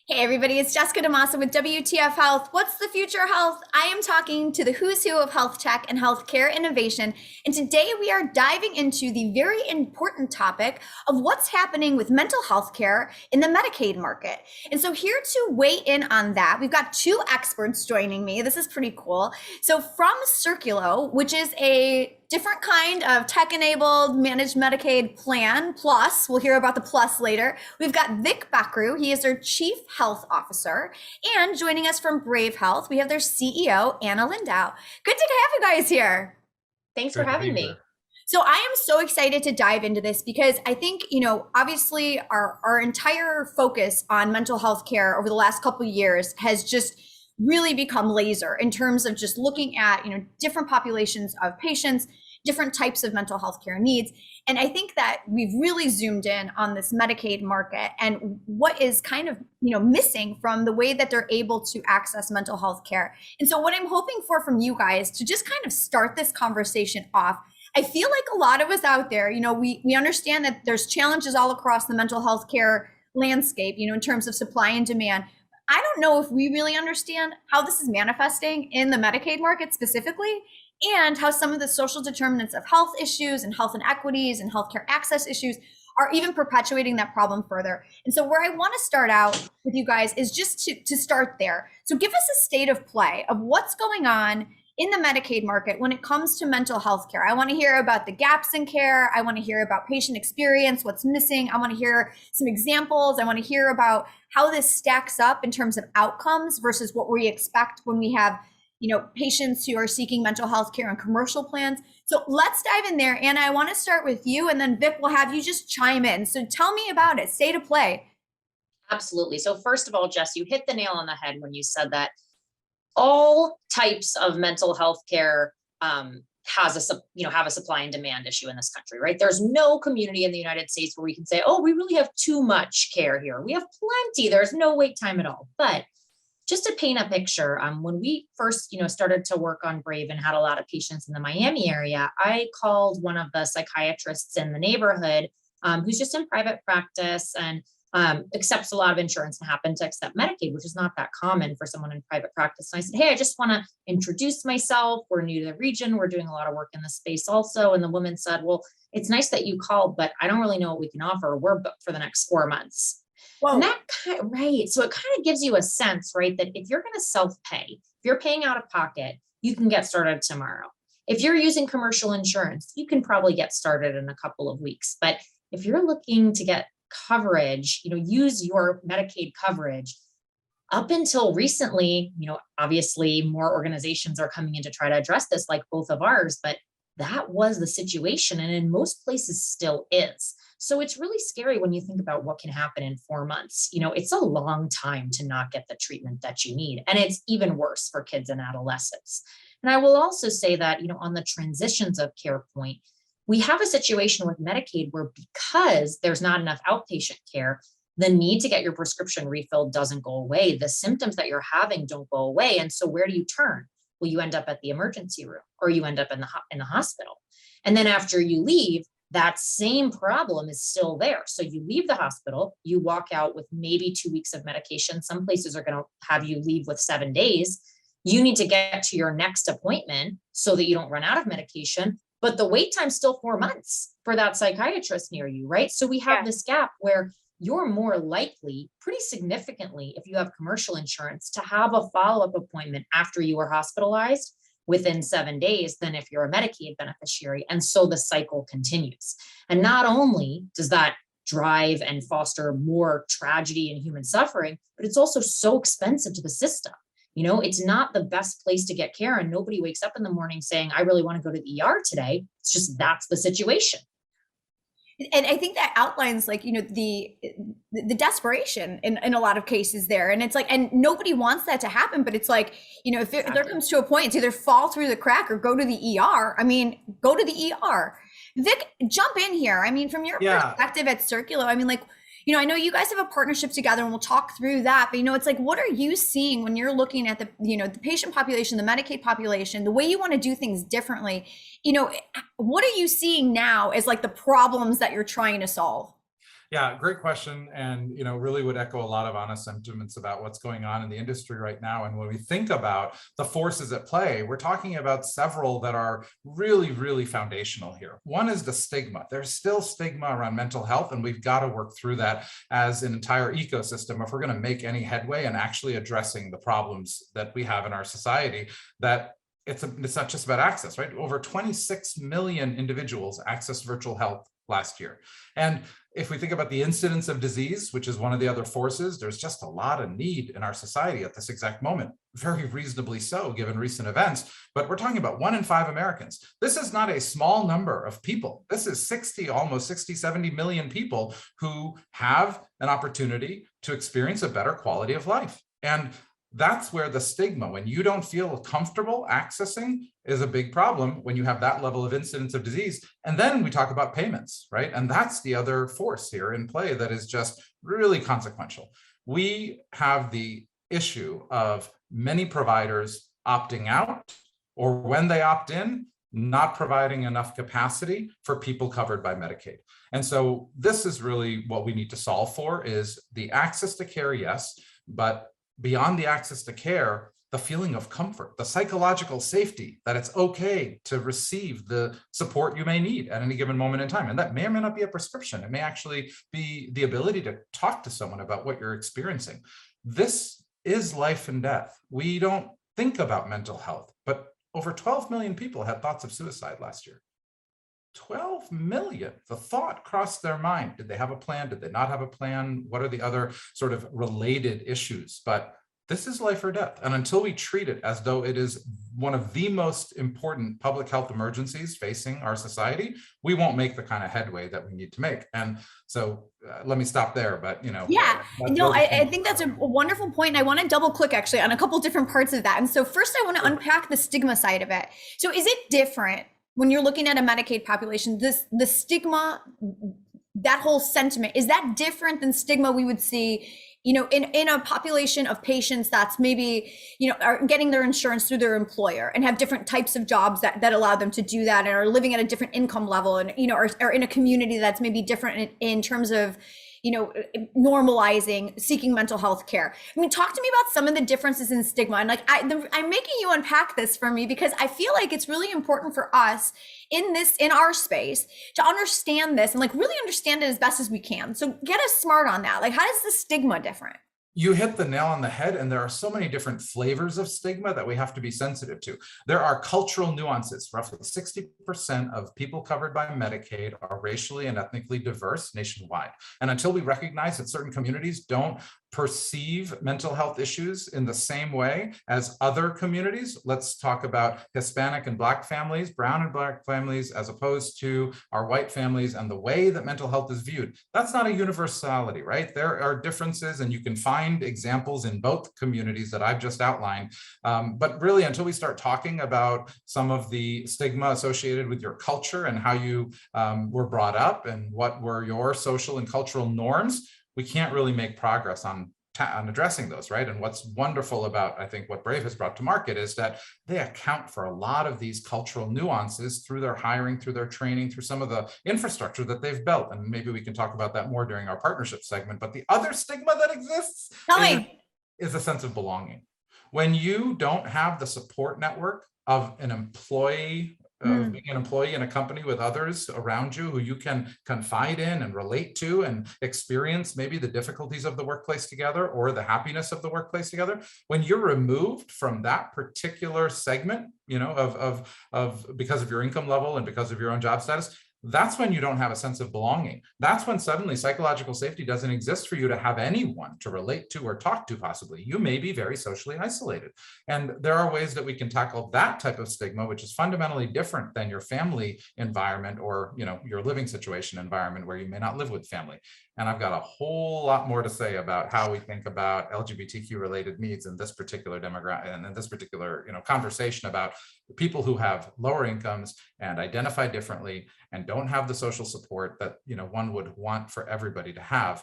Hey everybody, it's Jessica DeMassa with WTF Health. What's the future of health? I am talking to the who's who of health tech and healthcare innovation. And today we are diving into the very important topic of what's happening with mental health care in the Medicaid market. And so here to weigh in on that, we've got two experts joining me. This is pretty cool. So from Circulo, which is a different kind of tech-enabled managed Medicaid plan, plus, we'll hear about the plus later. We've got Vik Bakhru, he is their Chief Health Officer, and joining us from Brave Health, we have their CEO, Anna Lindow. Good to have you guys here. Thanks for Great to be having me. here. So I am so excited to dive into this because I think, obviously our entire focus on mental health care over the last couple of years has just really become laser in terms of just looking at, different populations of patients, different types of mental health care needs. And I think that we've really zoomed in on this Medicaid market and what is kind of, missing from the way that they're able to access mental health care. And so what I'm hoping for from you guys to just kind of start this conversation off, I feel like a lot of us out there, we understand that there's challenges all across the mental health care landscape, in terms of supply and demand. I don't know if we really understand how this is manifesting in the Medicaid market specifically, and how some of the social determinants of health issues and health inequities and healthcare access issues are even perpetuating that problem further. And so where I want to start out with you guys is just to start there. So give us a state of play of what's going on in the Medicaid market when it comes to mental health care. I want to hear about the gaps in care. I want to hear about patient experience, what's missing. I want to hear some examples. I want to hear about how this stacks up in terms of outcomes versus what we expect when we have patients who are seeking mental health care on commercial plans. So let's dive in there. Anna, I want to start with you, and then Vik will have you just chime in. So tell me about it. State of play. Absolutely. So first of all, Jess, you hit the nail on the head when you said that all types of mental health care have a supply and demand issue in this country, right? There's no community in the United States where we can say, oh, we really have too much care here. We have plenty. There's no wait time at all. But just to paint a picture, when we first, started to work on Brave and had a lot of patients in the Miami area, I called one of the psychiatrists in the neighborhood, who's just in private practice and accepts a lot of insurance and happened to accept Medicaid, which is not that common for someone in private practice. And I said, hey, I just want to introduce myself. We're new to the region. We're doing a lot of work in the space also. And the woman said, well, it's nice that you called, but I don't really know what we can offer. We're booked for the next 4 months. Whoa. And right. So it kind of gives you a sense, right, that if you're going to self-pay, if you're paying out of pocket, you can get started tomorrow. If you're using commercial insurance, you can probably get started in a couple of weeks. But if you're looking to get coverage, use your Medicaid coverage. Up until recently, obviously more organizations are coming in to try to address this, like both of ours, but that was the situation, and in most places still is. So it's really scary when you think about what can happen in 4 months. It's a long time to not get the treatment that you need. And it's even worse for kids and adolescents. And I will also say that, on the transitions of care point, we have a situation with Medicaid where, because there's not enough outpatient care, the need to get your prescription refilled doesn't go away. The symptoms that you're having don't go away. And so where do you turn? Well, you end up at the emergency room, or you end up in the hospital. And then after you leave, that same problem is still there. So you leave the hospital, you walk out with maybe 2 weeks of medication. Some places are going to have you leave with 7 days. You need to get to your next appointment so that you don't run out of medication. But the wait time's still 4 months for that psychiatrist near you, right? So we have this gap where you're more likely, pretty significantly, if you have commercial insurance, to have a follow-up appointment after you were hospitalized within 7 days than if you're a Medicaid beneficiary. And so the cycle continues. And not only does that drive and foster more tragedy and human suffering, but it's also so expensive to the system. It's not the best place to get care, and nobody wakes up in the morning saying, I really want to go to the ER today. It's just, that's the situation. And I think that outlines the desperation in a lot of cases there. And it's like, and nobody wants that to happen, but it's like, if there comes to a point, it's either fall through the crack or go to the ER. I mean, go to the ER. Vik, jump in here. I mean, from your perspective at Circulo, I mean, I know you guys have a partnership together and we'll talk through that, but it's like, what are you seeing when you're looking at the patient population, the Medicaid population, the way you want to do things differently? What are you seeing now as like the problems that you're trying to solve? Yeah, great question. And, really would echo a lot of honest sentiments about what's going on in the industry right now. And when we think about the forces at play, we're talking about several that are really, really foundational here. One is the stigma. There's still stigma around mental health, and we've got to work through that as an entire ecosystem if we're going to make any headway in actually addressing the problems that we have in our society. That it's not just about access, right? Over 26 million individuals accessed virtual health last year. And if we think about the incidence of disease, which is one of the other forces, there's just a lot of need in our society at this exact moment, very reasonably so, given recent events. But we're talking about 1 in 5 Americans. This is not a small number of people. This is almost 60, 70 million people who have an opportunity to experience a better quality of life. And that's where the stigma, when you don't feel comfortable accessing, is a big problem when you have that level of incidence of disease. And then we talk about payments, right? And that's the other force here in play that is just really consequential. We have the issue of many providers opting out, or when they opt in, not providing enough capacity for people covered by Medicaid. And so this is really what we need to solve for, is the access to care, yes, but beyond the access to care, the feeling of comfort, the psychological safety that it's okay to receive the support you may need at any given moment in time. And that may or may not be a prescription. It may actually be the ability to talk to someone about what you're experiencing. This is life and death. We don't think about mental health, but over 12 million people had thoughts of suicide last year. 12 million. The thought crossed their mind. Did they have a plan? Did they not have a plan? What are the other sort of related issues? But this is life or death. And until we treat it as though it is one of the most important public health emergencies facing our society, we won't make the kind of headway that we need to make. And so let me stop there, but Yeah, no, I think that's a wonderful point. And I want to double click actually on a couple different parts of that. And so first I want to unpack the stigma side of it. So is it different when you're looking at a Medicaid population, the stigma, that whole sentiment, is that different than stigma we would see, in a population of patients that's maybe, are getting their insurance through their employer and have different types of jobs that allow them to do that, and are living at a different income level, and, are in a community that's maybe different in terms of, normalizing seeking mental health care. I mean, talk to me about some of the differences in stigma. And I'm making you unpack this for me, because I feel like it's really important for us in our space to understand this and really understand it as best as we can. So get us smart on that. How is the stigma different? You hit the nail on the head, and there are so many different flavors of stigma that we have to be sensitive to. There are cultural nuances. Roughly 60% of people covered by Medicaid are racially and ethnically diverse nationwide. And until we recognize that certain communities don't perceive mental health issues in the same way as other communities, let's talk about Hispanic and Black families, brown and Black families, as opposed to our white families, and the way that mental health is viewed. That's not a universality, right? There are differences, and you can find examples in both communities that I've just outlined. But really, until we start talking about some of the stigma associated with your culture and how you were brought up and what were your social and cultural norms, we can't really make progress on addressing those, right? And what's wonderful about, I think, what Brave has brought to market is that they account for a lot of these cultural nuances through their hiring, through their training, through some of the infrastructure that they've built. And maybe we can talk about that more during our partnership segment. But the other stigma that exists is a sense of belonging. When you don't have the support network of an employee, of being an employee in a company with others around you who you can confide in and relate to and experience maybe the difficulties of the workplace together or the happiness of the workplace together, when you're removed from that particular segment, of because of your income level and because of your own job status, that's when you don't have a sense of belonging. That's when suddenly psychological safety doesn't exist for you to have anyone to relate to or talk to, possibly. You may be very socially isolated. And there are ways that we can tackle that type of stigma, which is fundamentally different than your family environment or, your living situation environment where you may not live with family. And I've got a whole lot more to say about how we think about LGBTQ related needs in this particular demographic and in this particular, conversation about people who have lower incomes and identify differently and don't have the social support that, one would want for everybody to have.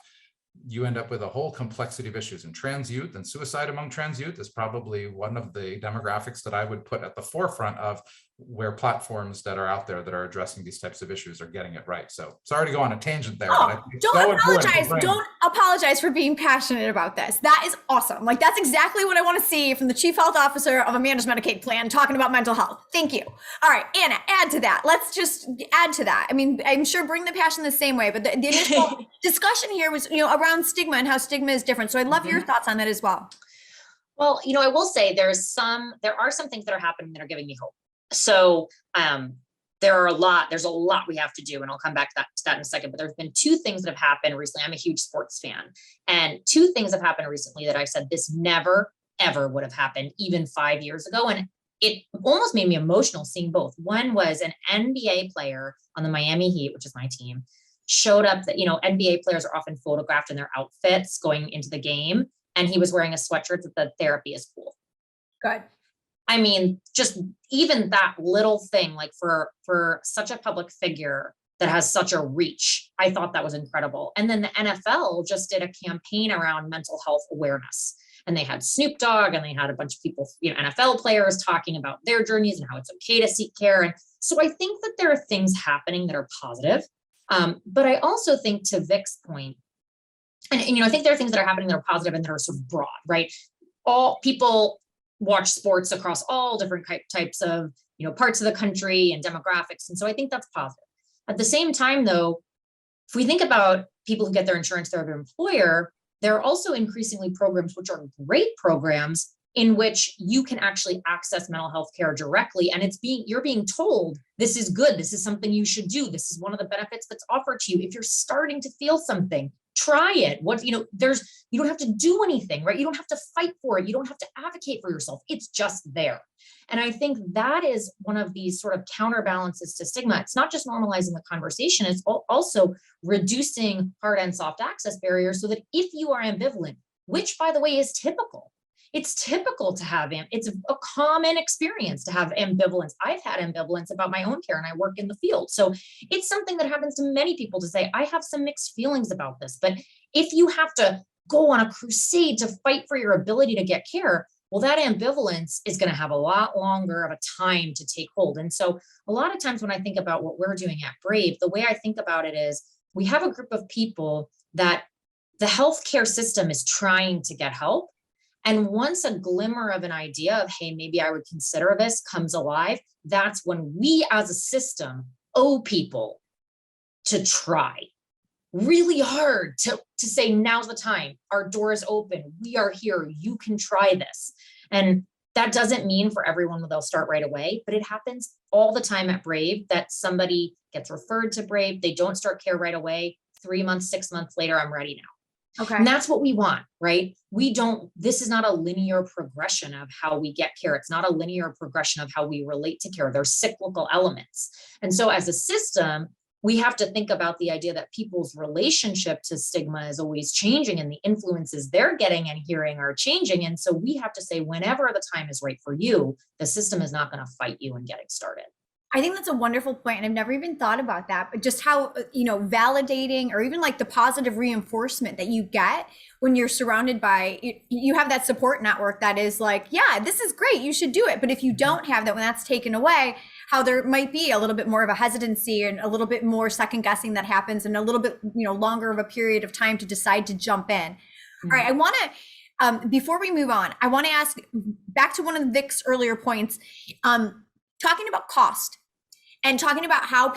You end up with a whole complexity of issues. And trans youth and suicide among trans youth is probably one of the demographics that I would put at the forefront of where platforms that are out there that are addressing these types of issues are getting it right. So sorry to go on a tangent there, but I think it's so important. Don't apologize for being passionate about this. That is awesome. Like, that's exactly what I want to see from the chief health officer of a managed Medicaid plan talking about mental health. Thank you. All right, Anna, add to that. Let's just add to that. I mean, I'm sure bring the passion the same way, but the initial discussion here was, around stigma and how stigma is different. So I'd love your thoughts on that as well. Well, I will say there are some things that are happening that are giving me hope. So there's a lot we have to do, and I'll come back to that in a second, but there's been two things that have happened recently. I'm a huge sports fan, and two things have happened recently that I've said this never, ever would have happened even 5 years ago. And it almost made me emotional seeing both. One was an NBA player on the Miami Heat, which is my team, showed up that, NBA players are often photographed in their outfits going into the game. And he was wearing a sweatshirt that the therapy is cool. Good. I mean, just even that little thing, like for such a public figure that has such a reach, I thought that was incredible. And then the NFL just did a campaign around mental health awareness. And they had Snoop Dogg and they had a bunch of people, NFL players talking about their journeys and how it's okay to seek care. And so I think that there are things happening that are positive. But I also think, to Vik's point, and I think there are things that are happening that are positive and that are sort of broad, right? All people watch sports across all different types of, parts of the country and demographics. And so I think that's positive. At the same time, though, if we think about people who get their insurance through their employer, there are also increasingly programs, which are great programs, in which you can actually access mental health care directly. And you're being told, this is good. This is something you should do. This is one of the benefits that's offered to you. If you're starting to feel something, try it. You don't have to do anything, right? You don't have to fight for it. You don't have to advocate for yourself. It's just there. And I think that is one of these sort of counterbalances to stigma. It's not just normalizing the conversation, it's also reducing hard and soft access barriers so that if you are ambivalent, which by the way is typical, it's typical to have, it's a common experience to have ambivalence. I've had ambivalence about my own care and I work in the field. So it's something that happens to many people to say, I have some mixed feelings about this. But if you have to go on a crusade to fight for your ability to get care, well, that ambivalence is going to have a lot longer of a time to take hold. And so a lot of times when I think about what we're doing at Brave, the way I think about it is we have a group of people that the healthcare system is trying to get help. And once a glimmer of an idea of, hey, maybe I would consider this comes alive, that's when we as a system owe people to try really hard to say, now's the time. Our door is open. We are here. You can try this. And that doesn't mean for everyone they'll start right away, but it happens all the time at Brave that somebody gets referred to Brave. They don't start care right away. 3 months, 6 months later, I'm ready now. Okay. And that's what we want, right? This is not a linear progression of how we get care. It's not a linear progression of how we relate to care. There's cyclical elements. And so as a system, we have to think about the idea that people's relationship to stigma is always changing and the influences they're getting and hearing are changing. And so we have to say, whenever the time is right for you, the system is not going to fight you in getting started. I think that's a wonderful point, and I've never even thought about that, but just how, validating or even like the positive reinforcement that you get when you're surrounded by, you have that support network that is like, yeah, this is great, you should do it. But if you don't have that, when that's taken away, how there might be a little bit more of a hesitancy and a little bit more second guessing that happens and a little bit, longer of a period of time to decide to jump in. Mm-hmm. All right, I want to, before we move on, I want to ask back to one of Vik's earlier points, talking about cost. And talking about how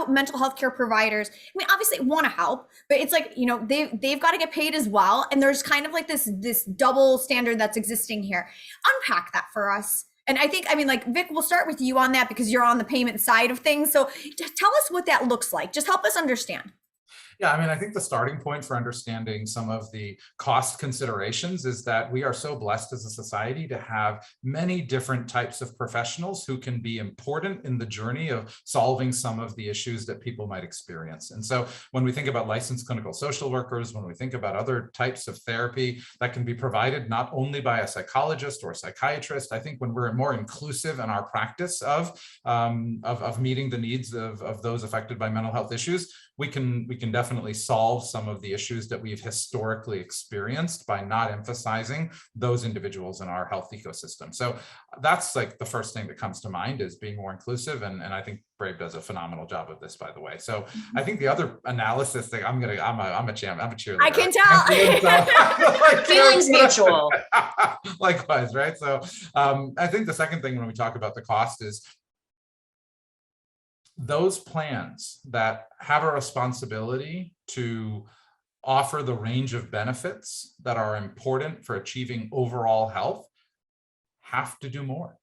mental health care providers, obviously want to help, but it's like, they've got to get paid as well. And there's kind of like this double standard that's existing here. Unpack that for us. And I think, Vik, we'll start with you on that because you're on the payment side of things. So tell us what that looks like. Just help us understand. Yeah, I think the starting point for understanding some of the cost considerations is that we are so blessed as a society to have many different types of professionals who can be important in the journey of solving some of the issues that people might experience. And so when we think about licensed clinical social workers, when we think about other types of therapy that can be provided not only by a psychologist or a psychiatrist, I think when we're more inclusive in our practice of meeting the needs of those affected by mental health issues, we can definitely definitely solve some of the issues that we've historically experienced by not emphasizing those individuals in our health ecosystem. So that's like the first thing that comes to mind, is being more inclusive. And I think Brave does a phenomenal job of this, by the way. So I think the other analysis thing, I'm a cheerleader. I can tell. Feelings mutual. Likewise, right? So I think the second thing when we talk about the cost is those plans that have a responsibility to offer the range of benefits that are important for achieving overall health have to do more.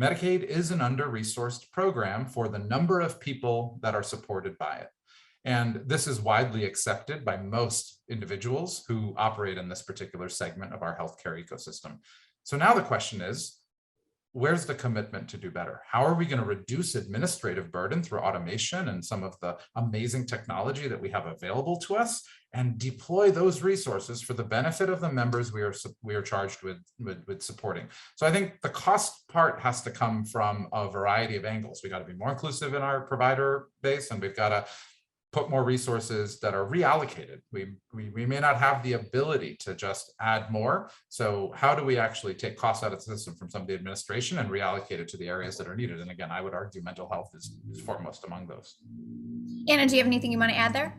Medicaid is an under-resourced program for the number of people that are supported by it. And this is widely accepted by most individuals who operate in this particular segment of our healthcare ecosystem. So now the question is, where's the commitment to do better? How are we going to reduce administrative burden through automation and some of the amazing technology that we have available to us, and deploy those resources for the benefit of the members we are charged with supporting? So I think the cost part has to come from a variety of angles. We got to be more inclusive in our provider base, and we've got to put more resources that are reallocated. We may not have the ability to just add more. So how do we actually take costs out of the system from some of the administration and reallocate it to the areas that are needed? And again, I would argue mental health is foremost among those. Anna, do you have anything you want to add there?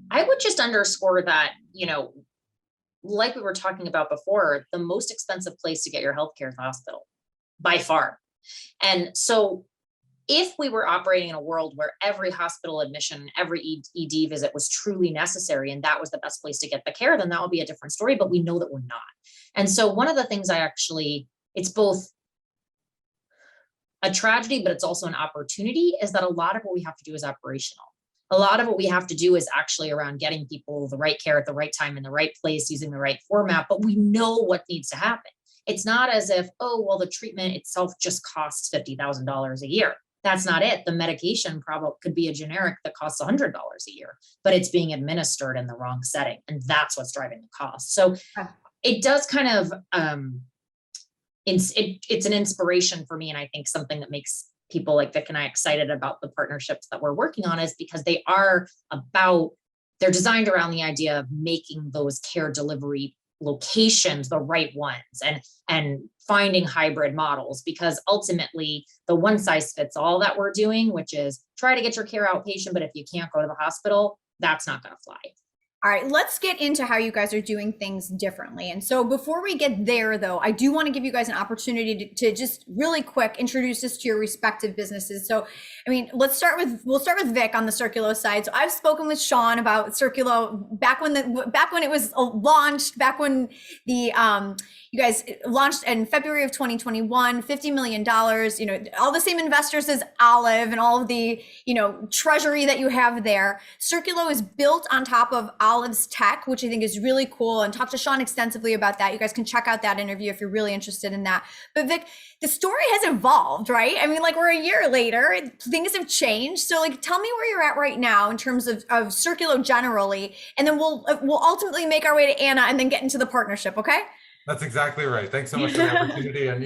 I would just underscore that, like we were talking about before, the most expensive place to get your healthcare is the hospital, by far. And so if we were operating in a world where every hospital admission, every ED visit was truly necessary, and that was the best place to get the care, then that would be a different story, but we know that we're not. And so one of the things it's both a tragedy, but it's also an opportunity, is that a lot of what we have to do is operational. A lot of what we have to do is actually around getting people the right care at the right time in the right place, using the right format, but we know what needs to happen. It's not as if, oh, well, the treatment itself just costs $50,000 a year. That's not it. The medication probably could be a generic that costs $100 a year, but it's being administered in the wrong setting. And that's what's driving the cost. So it does kind of, it's an inspiration for me. And I think something that makes people like Vik and I excited about the partnerships that we're working on is because they're designed around the idea of making those care delivery locations the right ones, and finding hybrid models, because ultimately the one size fits all that we're doing, which is try to get your care outpatient, but if you can't go to the hospital, that's not going to fly. All right, let's get into how you guys are doing things differently. And so before we get there, though, I do want to give you guys an opportunity to just really quick introduce us to your respective businesses. So, I mean, we'll start with Vik on the Circulo side. So I've spoken with Sean about Circulo back when it was launched, back when you guys launched in February of 2021, $50 million, all the same investors as Olive and all of the, treasury that you have there. Circulo is built on top of Olive's tech, which I think is really cool, and talked to Sean extensively about that. You guys can check out that interview if you're really interested in that. But Vik, the story has evolved, right? I mean, we're a year later, things have changed. So tell me where you're at right now in terms of Circulo generally, and then we'll ultimately make our way to Anna and then get into the partnership, okay? That's exactly right. Thanks so much for the opportunity. And,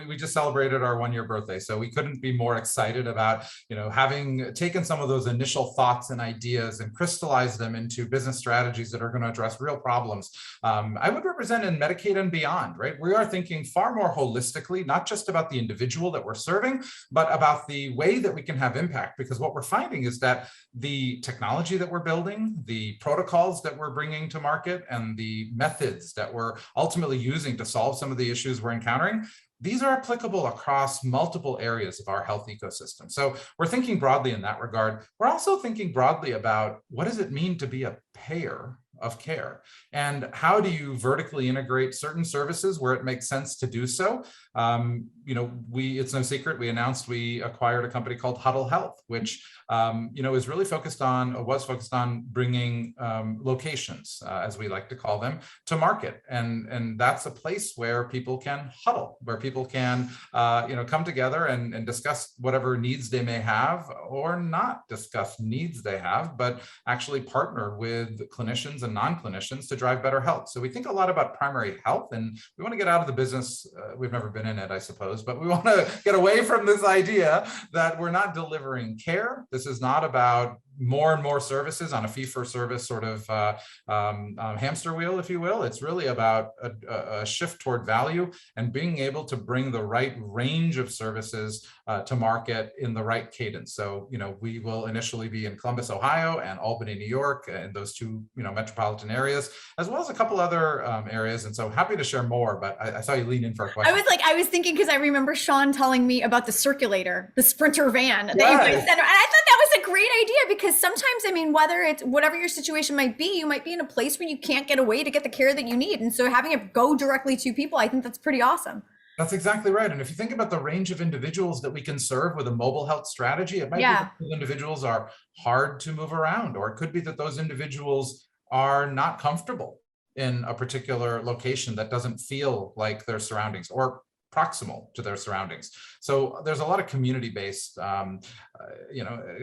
we just celebrated our 1-year birthday. So we couldn't be more excited about, having taken some of those initial thoughts and ideas and crystallized them into business strategies that are going to address real problems. I would represent in Medicaid and beyond, right? We are thinking far more holistically, not just about the individual that we're serving, but about the way that we can have impact. Because what we're finding is that the technology that we're building, the protocols that we're bringing to market, and the methods that we're ultimately using to solve some of the issues we're encountering, these are applicable across multiple areas of our health ecosystem. So we're thinking broadly in that regard. We're also thinking broadly about what does it mean to be a payer of care, and how do you vertically integrate certain services where it makes sense to do so. It's no secret, we announced we acquired a company called Huddle Health, which was focused on bringing locations, as we like to call them, to market, and that's a place where people can huddle, where people can come together and discuss whatever needs they may have, or not discuss needs they have, but actually partner with clinicians and non-clinicians to drive better health. So we think a lot about primary health, and we want to get out of the business. We've never been in it, I suppose, but we want to get away from this idea that we're not delivering care. This is not about more and more services on a fee-for-service sort of hamster wheel, if you will. It's really about a shift toward value and being able to bring the right range of services to market in the right cadence. So, we will initially be in Columbus, Ohio, and Albany, New York, and those two, metropolitan areas, as well as a couple other areas. And so happy to share more, but I saw you lean in for a question. I was thinking, because I remember Sean telling me about the Circulator, the Sprinter van that you Right. guys sent, and I thought that was a great idea, because sometimes, whether it's whatever your situation might be, you might be in a place where you can't get away to get the care that you need. And so having it go directly to people, I think that's pretty awesome. That's exactly right. And if you think about the range of individuals that we can serve with a mobile health strategy, it might be that those individuals are hard to move around, or it could be that those individuals are not comfortable in a particular location that doesn't feel like their surroundings or proximal to their surroundings. So there's a lot of community-based,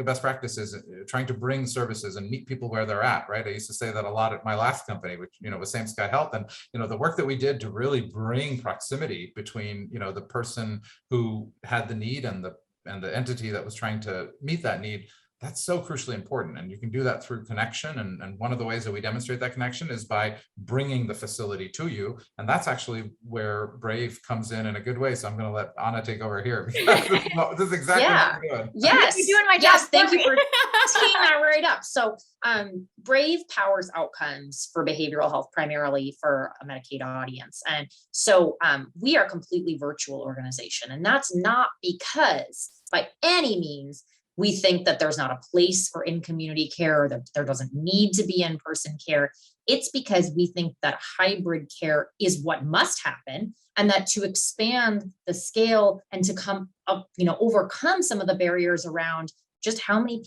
best practices, trying to bring services and meet people where they're at, right? I used to say that a lot at my last company, which, was Same Sky Health. And, the work that we did to really bring proximity between, the person who had the need and the entity that was trying to meet that need, that's so crucially important. And you can do that through connection. And one of the ways that we demonstrate that connection is by bringing the facility to you. And that's actually where Brave comes in a good way. So I'm going to let Anna take over here, because this is exactly what we're doing. Yes. You're doing my job. Yes. Thank you for teeing that right up. So Brave powers outcomes for behavioral health, primarily for a Medicaid audience. And so we are a completely virtual organization. And that's not because by any means we think that there's not a place for in-community care, or that there doesn't need to be in-person care. It's because we think that hybrid care is what must happen, and that to expand the scale and to come up, overcome some of the barriers around just how many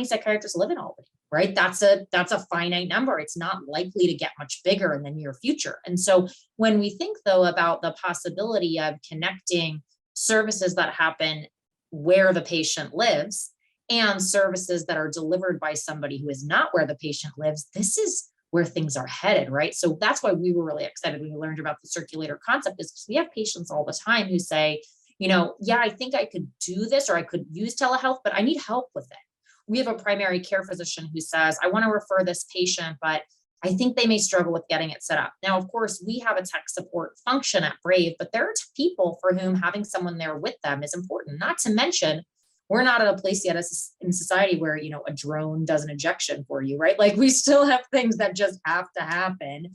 psychiatrists live in Albany, right? That's a finite number. It's not likely to get much bigger in the near future. And so when we think, though, about the possibility of connecting services that happen where the patient lives and services that are delivered by somebody who is not where the patient lives, this is where things are headed, right? So that's why we were really excited when we learned about the Circulator concept, is because we have patients all the time who say, I think I could do this, or I could use telehealth, but I need help with it. We have a primary care physician who says, I want to refer this patient, but I think they may struggle with getting it set up. Now, of course, we have a tech support function at Brave, but there are people for whom having someone there with them is important. Not to mention, we're not at a place yet in society where, a drone does an injection for you, right? Like, we still have things that just have to happen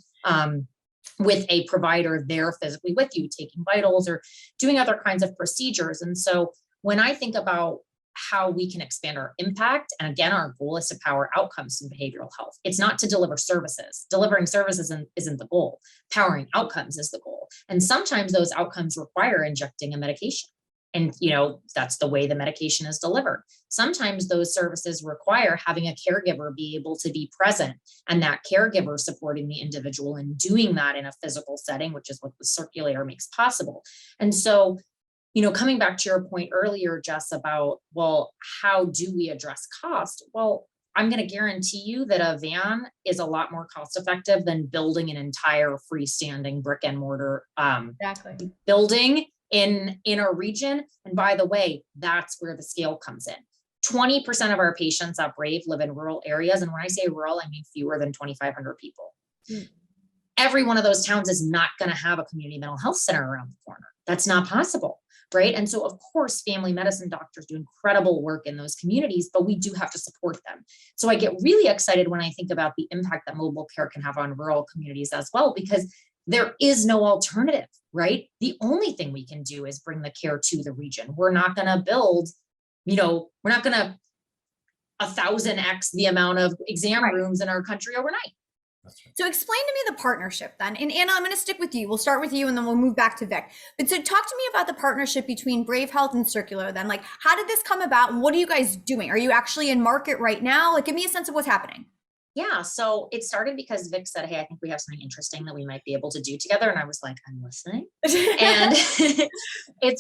with a provider there physically with you, taking vitals or doing other kinds of procedures. And so when I think about how we can expand our impact, and again, our goal is to power outcomes in behavioral health. It's not to deliver services. Delivering services isn't the goal. Powering outcomes is the goal. And sometimes those outcomes require injecting a medication. And, that's the way the medication is delivered. Sometimes those services require having a caregiver be able to be present, and that caregiver supporting the individual and doing that in a physical setting, which is what the Circulator makes possible. And so, coming back to your point earlier, Jess, about, well, how do we address cost? Well, I'm going to guarantee you that a van is a lot more cost effective than building an entire freestanding brick and mortar building in a region. And by the way, that's where the scale comes in. 20% of our patients at Brave live in rural areas. And when I say rural, I mean fewer than 2,500 people. Every one of those towns is not going to have a community mental health center around the corner. That's not possible, right? And so, of course, family medicine doctors do incredible work in those communities, but we do have to support them. So I get really excited when I think about the impact that mobile care can have on rural communities as well, because there is no alternative, right? The only thing we can do is bring the care to the region. We're not going to build, we're not going to 1,000x the amount of exam rooms in our country overnight. So explain to me the partnership then. And Anna, I'm going to stick with you. We'll start with you and then we'll move back to Vik. But so talk to me about the partnership between Brave Health and Circulo then. Like, how did this come about? And what are you guys doing? Are you actually in market right now? Like, give me a sense of what's happening. Yeah, so it started because Vik said, hey, I think we have something interesting that we might be able to do together. And I was like, I'm listening. And it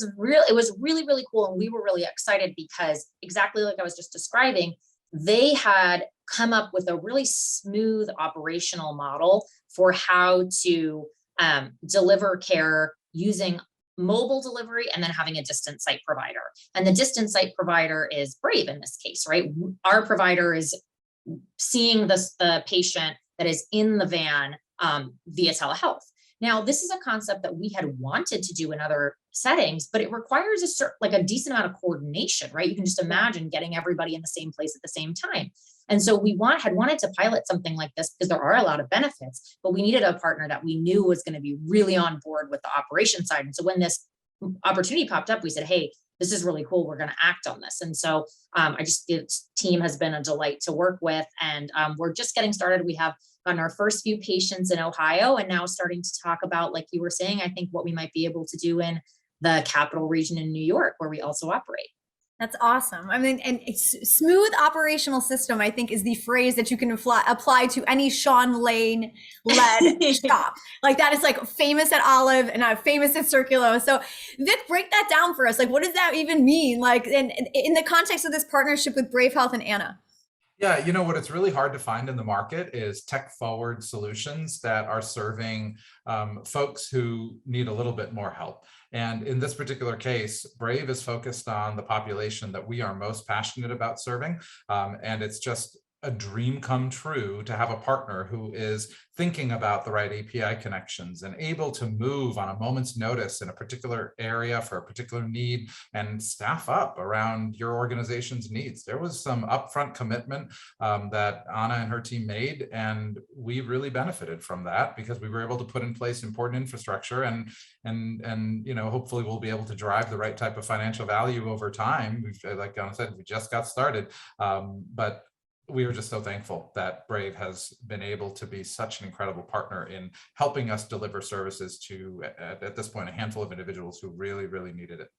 was really, really cool. And we were really excited because exactly like I was just describing, they had come up with a really smooth operational model for how to deliver care using mobile delivery and then having a distant site provider. And the distant site provider is Brave in this case, right? Our provider is seeing the patient that is in the van via telehealth. Now, this is a concept that we had wanted to do in other settings, but it requires a decent amount of coordination, right? You can just imagine getting everybody in the same place at the same time. And so we had wanted to pilot something like this because there are a lot of benefits, but we needed a partner that we knew was going to be really on board with the operation side. And so when this opportunity popped up, we said, hey, this is really cool. We're going to act on this. And so the team has been a delight to work with, and we're just getting started. We have gotten our first few patients in Ohio, and now starting to talk about, like you were saying, I think what we might be able to do in the capital region in New York, where we also operate. That's awesome. I mean, and smooth operational system, I think, is the phrase that you can apply to any Sean Lane led shop. Like that is like famous at Olive and famous at Circulo. So Vik, break that down for us. Like, what does that even mean? Like in the context of this partnership with Brave Health and Anna? Yeah, you know what it's really hard to find in the market is tech-forward solutions that are serving folks who need a little bit more help. And in this particular case, Brave is focused on the population that we are most passionate about serving. And it's just a dream come true to have a partner who is thinking about the right API connections and able to move on a moment's notice in a particular area for a particular need and staff up around your organization's needs. There was some upfront commitment that Anna and her team made, and we really benefited from that because we were able to put in place important infrastructure and you know, hopefully we'll be able to drive the right type of financial value over time. Like Anna said, we just got started, but we are just so thankful that Brave has been able to be such an incredible partner in helping us deliver services to, at this point, a handful of individuals who really, really needed it.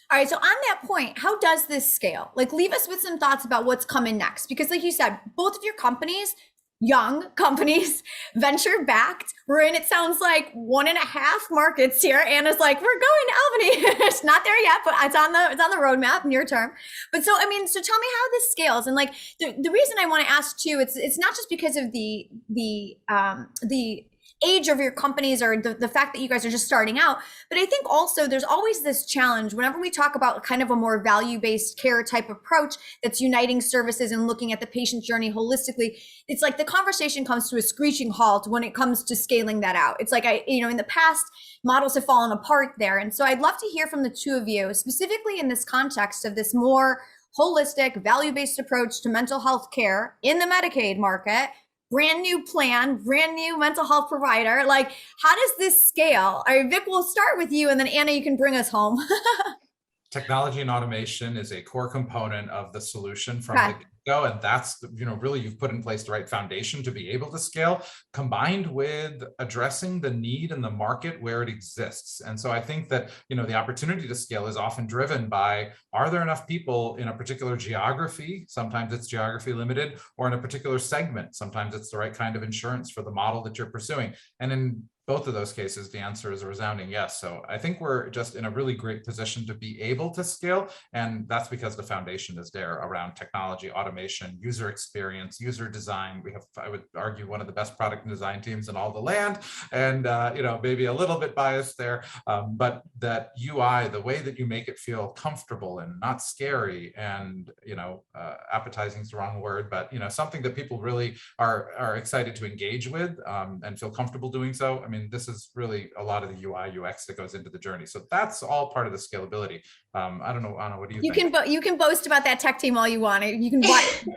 All right. So on that point, how does this scale? Like, leave us with some thoughts about what's coming next. Because like you said, both of your companies, young companies, venture backed. We're in, it sounds like 1.5 markets here. Anna's like, we're going to Albany. It's not there yet, but it's on the roadmap near term. But so, I mean, so tell me how this scales. And like the reason I want to ask too, it's not just because of the age of your companies or the fact that you guys are just starting out, but I think also there's always this challenge whenever we talk about kind of a more value-based care type approach that's uniting services and looking at the patient journey holistically. It's like the conversation comes to a screeching halt when it comes to scaling that out. It's like, in the past, models have fallen apart there. And so I'd love to hear from the two of you, specifically in this context of this more holistic, value-based approach to mental health care in the Medicaid market. Brand new plan, brand new mental health provider. Like, how does this scale? All right, Vik, we'll start with you, and then Anna, you can bring us home. Technology and automation is a core component of the solution from the get-go, and that's, really you've put in place the right foundation to be able to scale, combined with addressing the need in the market where it exists. And so I think that, the opportunity to scale is often driven by, are there enough people in a particular geography? Sometimes it's geography limited, or in a particular segment. Sometimes it's the right kind of insurance for the model that you're pursuing. And in both of those cases, the answer is a resounding yes. So I think we're just in a really great position to be able to scale. And that's because the foundation is there around technology, automation, user experience, user design. We have, I would argue, one of the best product and design teams in all the land. And, maybe a little bit biased there, but that UI, the way that you make it feel comfortable and not scary and, appetizing is the wrong word, but, something that people really are excited to engage with and feel comfortable doing so. I mean, this is really a lot of the UI UX that goes into the journey. So that's all part of the scalability. I don't know, Anna, what do you think? You can boast about that tech team all you want. You can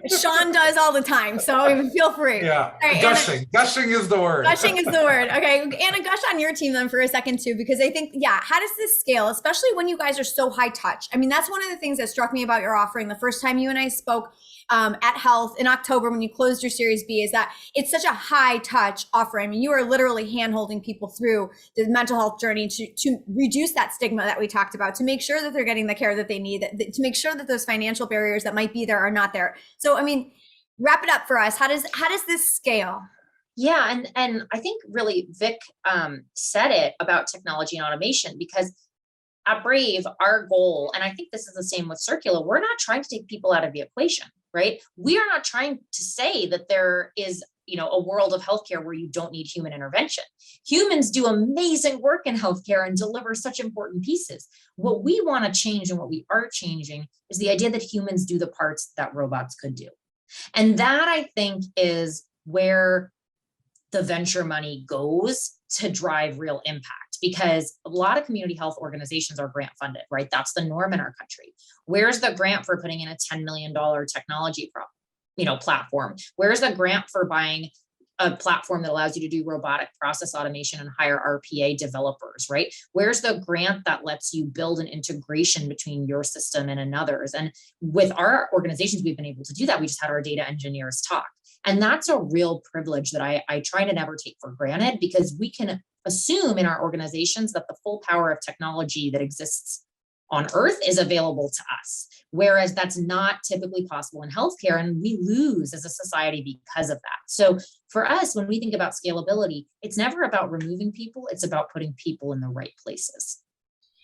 Sean does all the time. So feel free. Yeah. Right, gushing is the word. Gushing is the word. Okay. Anna, gush on your team then for a second too, because I think, how does this scale, especially when you guys are so high touch? I mean, that's one of the things that struck me about your offering the first time you and I spoke at Health in October when you closed your Series B, is that it's such a high touch offering. I mean, you are literally hand-holding people through the mental health journey to reduce that stigma that we talked about, to make sure that they're getting the care that they need, to make sure that those financial barriers that might be there are not there. So, I mean, wrap it up for us. How does this scale? Yeah, and I think really Vik said it about technology and automation, because at Brave, our goal, and I think this is the same with Circulo, we're not trying to take people out of the equation, right? We are not trying to say that there is a world of healthcare where you don't need human intervention. Humans do amazing work in healthcare and deliver such important pieces. What we want to change and what we are changing is the idea that humans do the parts that robots could do. And that, I think, is where the venture money goes to drive real impact, because a lot of community health organizations are grant funded, right? That's the norm in our country. Where's the grant for putting in a $10 million technology platform? Where's the grant for buying a platform that allows you to do robotic process automation and hire RPA developers, right? Where's the grant that lets you build an integration between your system and another's? And with our organizations, we've been able to do that. We just had our data engineers talk. And that's a real privilege that I try to never take for granted, because we can assume in our organizations that the full power of technology that exists on earth is available to us, whereas that's not typically possible in healthcare, and we lose as a society because of that. So for us, when we think about scalability, it's never about removing people, it's about putting people in the right places.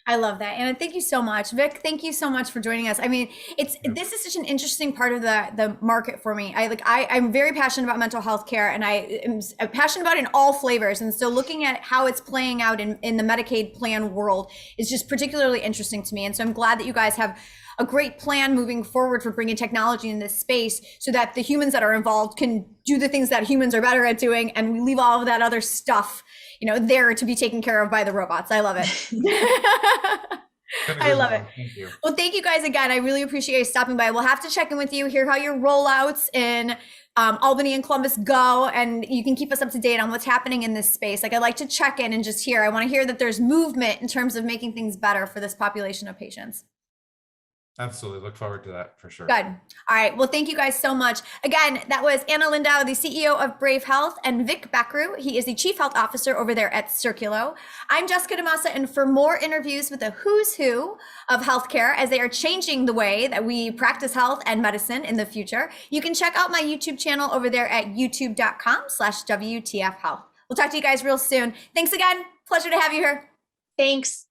I love that. Anna, thank you so much. Vik, thank you so much for joining us. I mean, this is such an interesting part of the market for me. I'm very passionate about mental health care, and I am passionate about it in all flavors. And so looking at how it's playing out in the Medicaid plan world is just particularly interesting to me. And so I'm glad that you guys have a great plan moving forward for bringing technology in this space so that the humans that are involved can do the things that humans are better at doing, and we leave all of that other stuff there to be taken care of by the robots. I love it. I love it. Thank you. Well, thank you guys again. I really appreciate you stopping by. We'll have to check in with you, hear how your rollouts in Albany and Columbus go, and you can keep us up to date on what's happening in this space. I'd like to check in and just hear. I want to hear that there's movement in terms of making things better for this population of patients. Absolutely. Look forward to that for sure. Good. All right. Well, thank you guys so much. Again, that was Anna Lindow, the CEO of Brave Health, and Vik Bakhru. He is the Chief Health Officer over there at Circulo. I'm Jessica DeMassa, and for more interviews with the who's who of healthcare as they are changing the way that we practice health and medicine in the future, you can check out my YouTube channel over there at youtube.com/WTF Health. We'll talk to you guys real soon. Thanks again. Pleasure to have you here. Thanks.